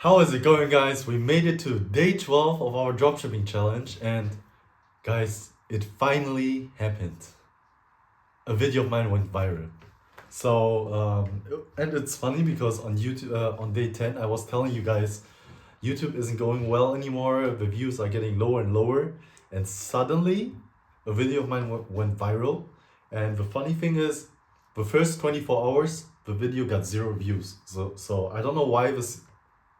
How is it going, guys? We made it to day 12 of our dropshipping challenge, and guys, it finally happened. A video of mine went viral. And it's funny because on YouTube, on day 10, I was telling you guys YouTube isn't going well anymore, the views are getting lower and lower, and suddenly a video of mine went viral. And the funny thing is, the first 24 hours, the video got zero views. So I don't know why this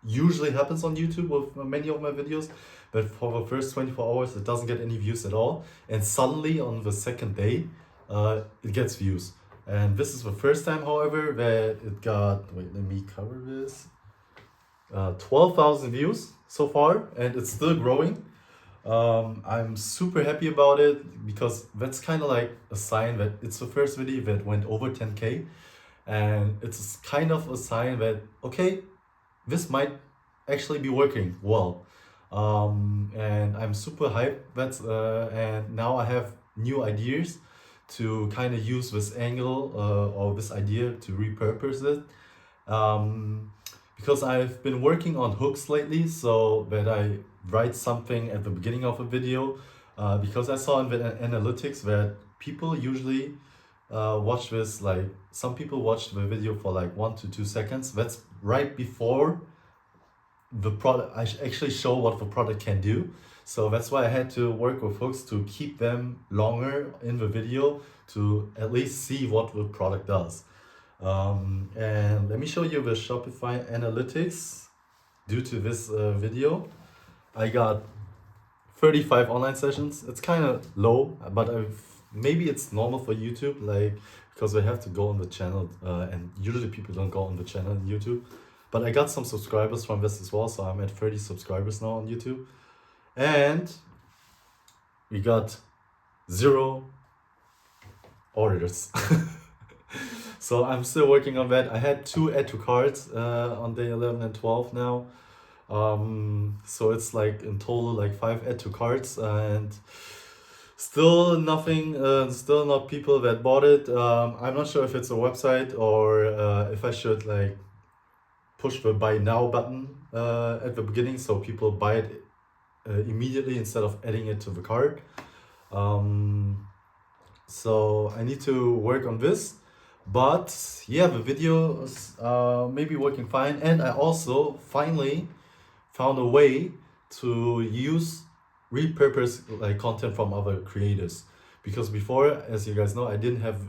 usually happens on YouTube with many of my videos, but for the first 24 hours it doesn't get any views at all, and suddenly on the second day it gets views. And this is the first time, however, that it got, wait, let me cover this, 12,000 views so far, and it's still growing. I'm super happy about it because that's kind of like a sign that it's the first video that went over 10K, and it's kind of a sign that, okay, this might actually be working well. And I'm super hyped. And now I have new ideas to kind of use this angle or this idea to repurpose it. Because I've been working on hooks lately, so that I write something at the beginning of a video. Because I saw in the analytics that people usually watch this, like some people watch the video for like 1 to 2 seconds. That's right before the product, I actually show what the product can do. So that's why I had to work with hooks to keep them longer in the video to at least see what the product does. And let me show you the Shopify Analytics. Due to this video, I got 35 online sessions. It's kind of low, but maybe it's normal for YouTube, like, because they have to go on the channel, and usually people don't go on the channel on YouTube. But I got some subscribers from this as well, so I'm at 30 subscribers now on YouTube. And we got zero orders. So I'm still working on that. I had 2 add to carts on day 11 and 12 now. So it's like in total like 5 add to carts, and still nothing, still not people that bought it. I'm not sure if it's a website or if I should like push the buy now button at the beginning so people buy it immediately instead of adding it to the cart. So I need to work on this. But yeah, the videos maybe working fine, and I also finally found a way to use repurpose like content from other creators, because before, as you guys know, I didn't have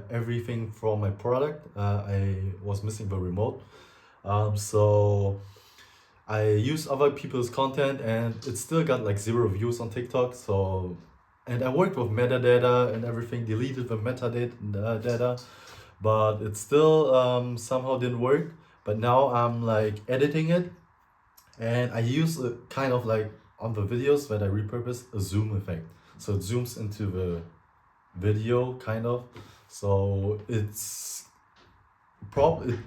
everything from my product. I was missing the remote. So I used other people's content, and it still got like zero views on TikTok. So, and I worked with metadata and everything, deleted the metadata data, but it still somehow didn't work. But now I'm like editing it, and I use a kind of like on the videos that I repurpose a zoom effect. So it zooms into the video kind of. So it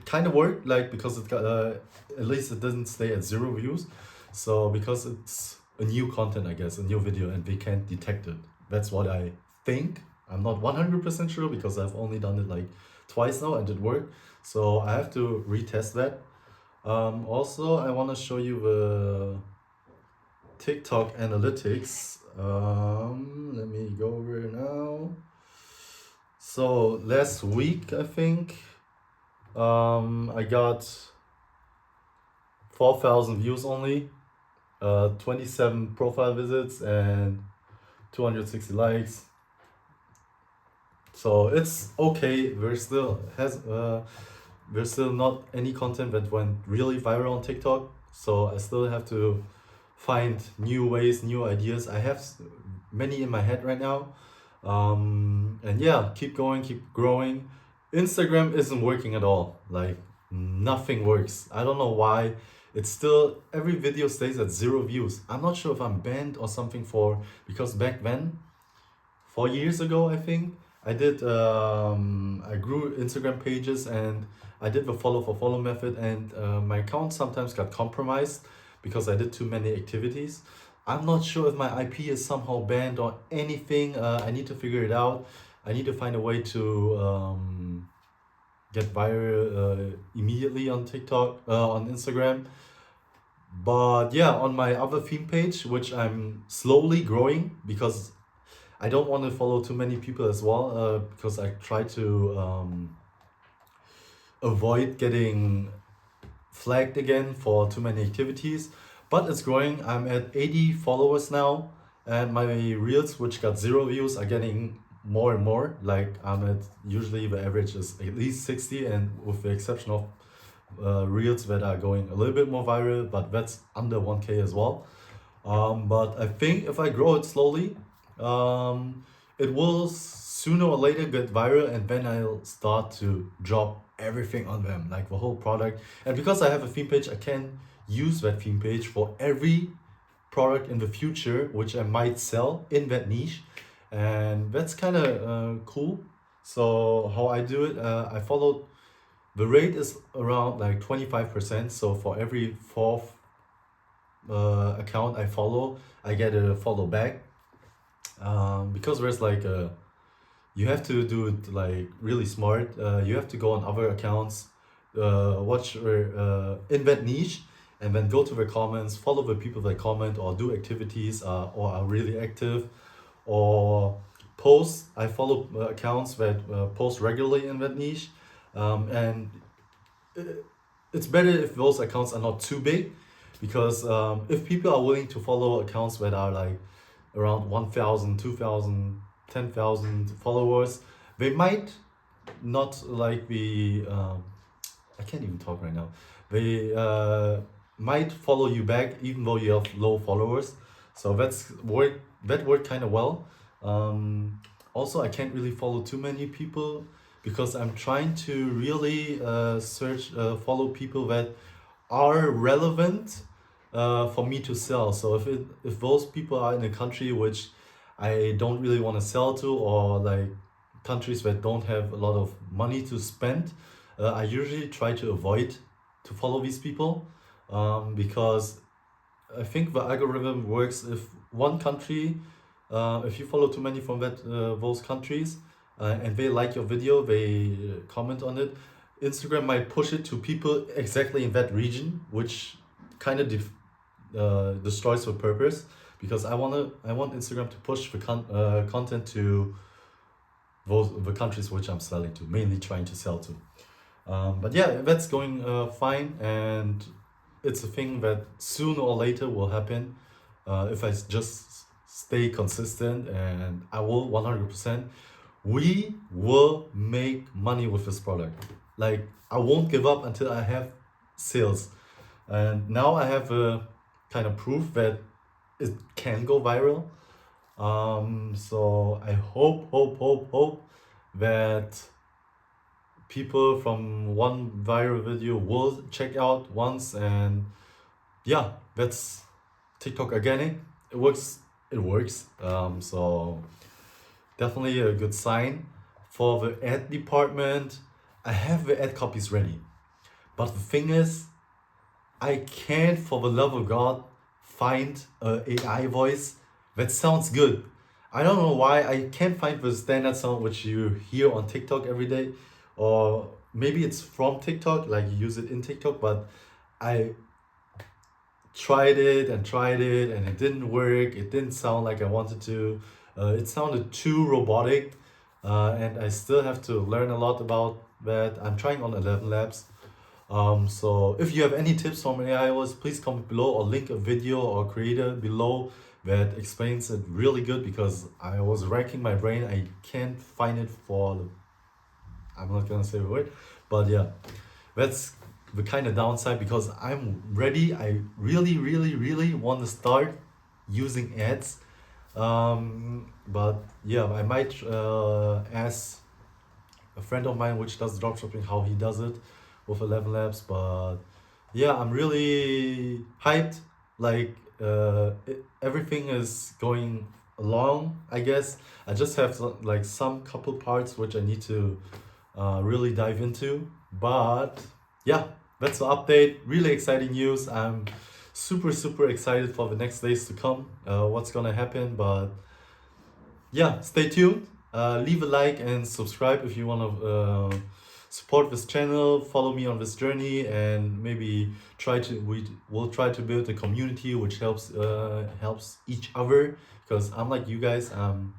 kind of worked, like, because it got at least it doesn't stay at zero views. So because it's a new content, I guess, a new video, and they can't detect it. That's what I think. I'm not 100% sure because I've only done it like twice now and it worked. So I have to retest that. Also, I want to show you the TikTok Analytics. Let me go over it now. So last week, I think, I got 4,000 views only, 27 profile visits, and 260 likes. So it's okay. There's still not any content that went really viral on TikTok. So I still have to find new ways, new ideas. I have many in my head right now. And yeah, keep going, keep growing. Instagram isn't working at all. Like, nothing works. I don't know why. It's still, every video stays at zero views. I'm not sure if I'm banned or something, because back then, 4 years ago, I think, I grew Instagram pages, and I did the follow for follow method, and my account sometimes got compromised because I did too many activities. I'm not sure if my IP is somehow banned or anything. I need to figure it out. I need to find a way to get viral immediately on TikTok, on Instagram. But yeah, on my other theme page, which I'm slowly growing because I don't want to follow too many people as well, because I try to avoid getting flagged again for too many activities. But it's growing. I'm at 80 followers now, and my reels, which got 0 views, are getting more and more. Like I'm at, usually the average is at least 60, and with the exception of reels that are going a little bit more viral, but that's under 1K as well. But I think if I grow it slowly, it will sooner or later get viral, and then I'll start to drop everything on them, like the whole product. And because I have a theme page, I can use that theme page for every product in the future, which I might sell in that niche. And that's kind of cool. So how I do it, I follow, the rate is around like 25%. So for every fourth account I follow, I get a follow back. Because there's like a, you have to do it like really smart. You have to go on other accounts, watch in that niche, and then go to the comments, follow the people that comment or do activities, or are really active, or post. I follow accounts that post regularly in that niche, and it's better if those accounts are not too big, because if people are willing to follow accounts that are like around 1,000, 2,000, 10,000 followers, they might not like the I can't even talk right now. They might follow you back even though you have low followers. So that worked kind of well. Also, I can't really follow too many people because I'm trying to really follow people that are relevant for me to sell. So if those people are in a country which I don't really want to sell to, or like countries that don't have a lot of money to spend, I usually try to avoid to follow these people, because I think the algorithm works if one country, if you follow too many from those countries, and they like your video, they comment on it, Instagram might push it to people exactly in that region, which kind of destroys the purpose, because I want Instagram to push the content to the countries which I'm selling to, mainly trying to sell to. But yeah, that's going fine, and it's a thing that sooner or later will happen if I just stay consistent, and I will 100%. We will make money with this product. Like, I won't give up until I have sales. And now I have a kind of proof that it can go viral. So I hope that people from one viral video will check out once. And yeah, that's TikTok organic. It works. So definitely a good sign. For the ad department, I have the ad copies ready, but the thing is, I can't for the love of God find a AI voice that sounds good. I don't know why I can't find the standard sound which you hear on TikTok every day, or maybe it's from TikTok, like you use it in TikTok, but I tried it and it didn't work. It didn't sound like I wanted to. It sounded too robotic, and I still have to learn a lot about that. I'm trying on 11 Labs. So if you have any tips from AIOS, please comment below, or link a video or creator below that explains it really good, because I was racking my brain. I can't find it I'm not gonna say the word, but yeah, that's the kind of downside, because I'm ready. I really want to start using ads. But yeah, I might ask a friend of mine which does dropshipping how he does it with 11 Labs. But yeah, I'm really hyped. Like everything is going along, I guess. I just have like some couple parts which I need to really dive into. But yeah, that's the update. Really exciting news. I'm super excited for the next days to come, what's gonna happen. But yeah, stay tuned. Leave a like and subscribe if you want to support this channel, follow me on this journey, and maybe we'll try to build a community which helps each other, because unlike you guys, I'm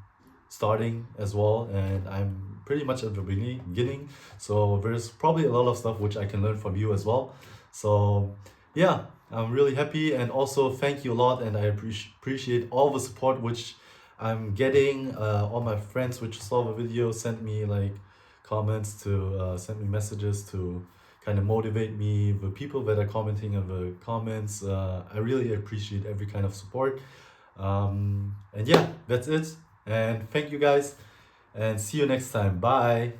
starting as well, and I'm pretty much at the beginning. So there's probably a lot of stuff which I can learn from you as well. So yeah, I'm really happy, and also thank you a lot, and I appreciate all the support which I'm getting. All my friends which saw the video sent me like comments to send me messages to kind of motivate me. The people that are commenting in the comments, I really appreciate every kind of support. And yeah, that's it. And thank you guys, and see you next time. Bye.